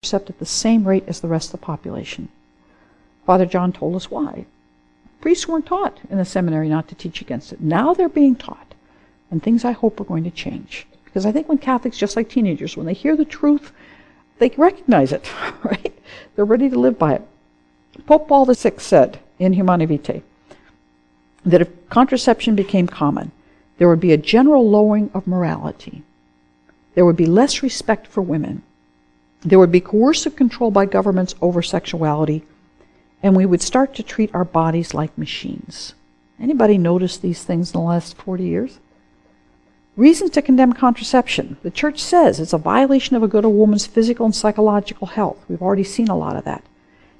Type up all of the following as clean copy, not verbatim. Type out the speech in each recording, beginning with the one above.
contracept at the same rate as the rest of the population. Father John told us why. Priests weren't taught in the seminary not to teach against it. Now they're being taught, and things I hope are going to change. Because I think when Catholics, just like teenagers, when they hear the truth, they recognize it, right? They're ready to live by it. Pope Paul VI said in Humanae Vitae that if contraception became common, there would be a general lowering of morality. There would be less respect for women. There would be coercive control by governments over sexuality, and we would start to treat our bodies like machines. Anybody notice these things in the last 40 years? Reasons to condemn contraception. The Church says it's a violation of a good woman's physical and psychological health. We've already seen a lot of that.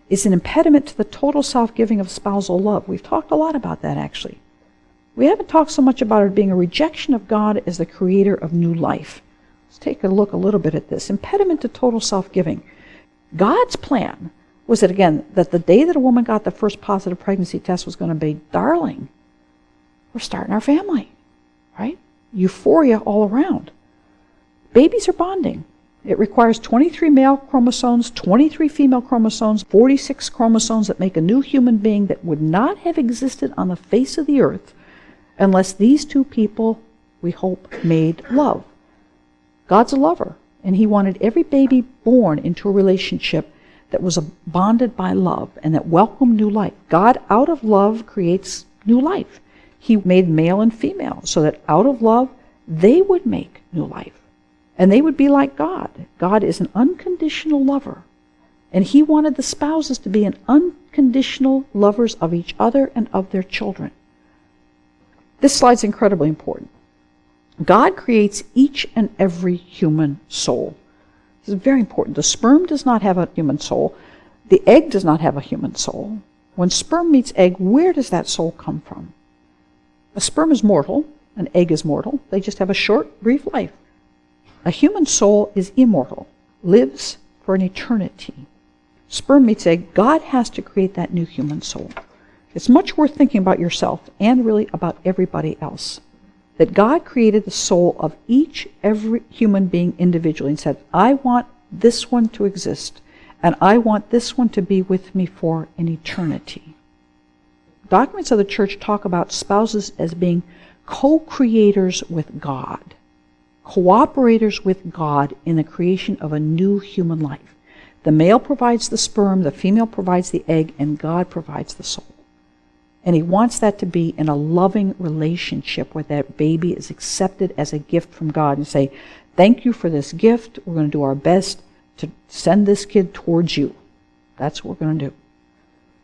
It's an impediment to the total self-giving of spousal love. We've talked a lot about that, actually. We haven't talked so much about it being a rejection of God as the creator of new life. Let's take a look a little bit at this. Impediment to total self-giving. God's plan was that, again, that the day that a woman got the first positive pregnancy test was going to be, darling, we're starting our family, right? Euphoria all around. Babies are bonding. It requires 23 male chromosomes, 23 female chromosomes, 46 chromosomes that make a new human being that would not have existed on the face of the earth unless these two people, we hope, made love. God's a lover, and he wanted every baby born into a relationship that was bonded by love and that welcomed new life. God, out of love, creates new life. He made male and female so that out of love, they would make new life. And they would be like God. God is an unconditional lover. And he wanted the spouses to be unconditional lovers of each other and of their children. This slide's incredibly important. God creates each and every human soul. This is very important. The sperm does not have a human soul. The egg does not have a human soul. When sperm meets egg, where does that soul come from? A sperm is mortal. An egg is mortal. They just have a short, brief life. A human soul is immortal, lives for an eternity. Sperm meets egg. God has to create that new human soul. It's much worth thinking about yourself and really about everybody else. That God created the soul of every human being individually and said, I want this one to exist, and I want this one to be with me for an eternity. Documents of the Church talk about spouses as being co-creators with God, cooperators with God in the creation of a new human life. The male provides the sperm, the female provides the egg, and God provides the soul. And he wants that to be in a loving relationship where that baby is accepted as a gift from God and say, thank you for this gift. We're going to do our best to send this kid towards you. That's what we're going to do.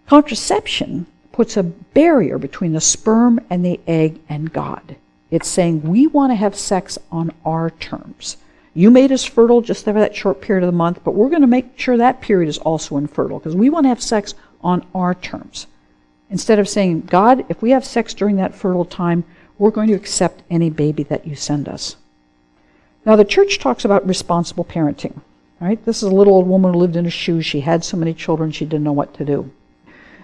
Contraception puts a barrier between the sperm and the egg and God. It's saying we want to have sex on our terms. You made us fertile just for that short period of the month, but we're going to make sure that period is also infertile because we want to have sex on our terms. Instead of saying, God, if we have sex during that fertile time, we're going to accept any baby that you send us. Now, the Church talks about responsible parenting. Right? This is a little old woman who lived in her shoes. She had so many children, she didn't know what to do.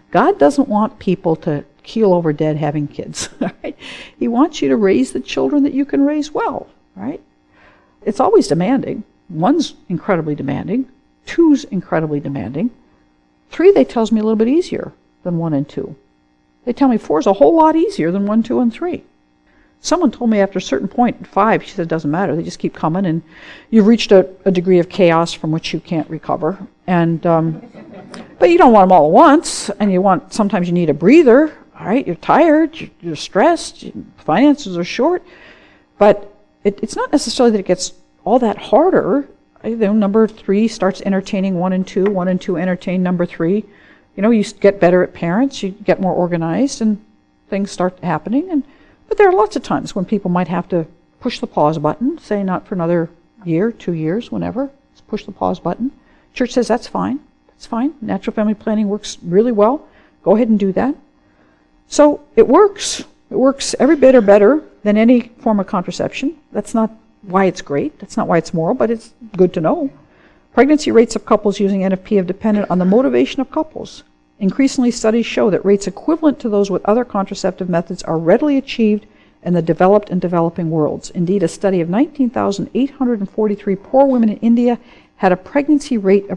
God doesn't want people to keel over dead having kids. Right? He wants you to raise the children that you can raise well. Right? It's always demanding. 1's incredibly demanding. 2's incredibly demanding. 3, they tells me a little bit easier than 1 and 2. They tell me 4 is a whole lot easier than 1, 2, and 3. Someone told me after a certain point, 5, she said, it doesn't matter. They just keep coming, and you've reached a degree of chaos from which you can't recover. And but you don't want them all at once, and sometimes you need a breather. All right, you're tired, you're stressed, finances are short. But it's not necessarily that it gets all that harder. Number 3 starts entertaining 1 and 2. 1 and 2 entertain number 3. You get better at parents, you get more organized, and things start happening. But there are lots of times when people might have to push the pause button, say not for another year, 2 years, whenever. Just push the pause button. Church says that's fine. That's fine. Natural family planning works really well. Go ahead and do that. So it works. It works every bit or better than any form of contraception. That's not why it's great. That's not why it's moral, but it's good to know. Pregnancy rates of couples using NFP have depended on the motivation of couples. Increasingly, studies show that rates equivalent to those with other contraceptive methods are readily achieved in the developed and developing worlds. Indeed, a study of 19,843 poor women in India had a pregnancy rate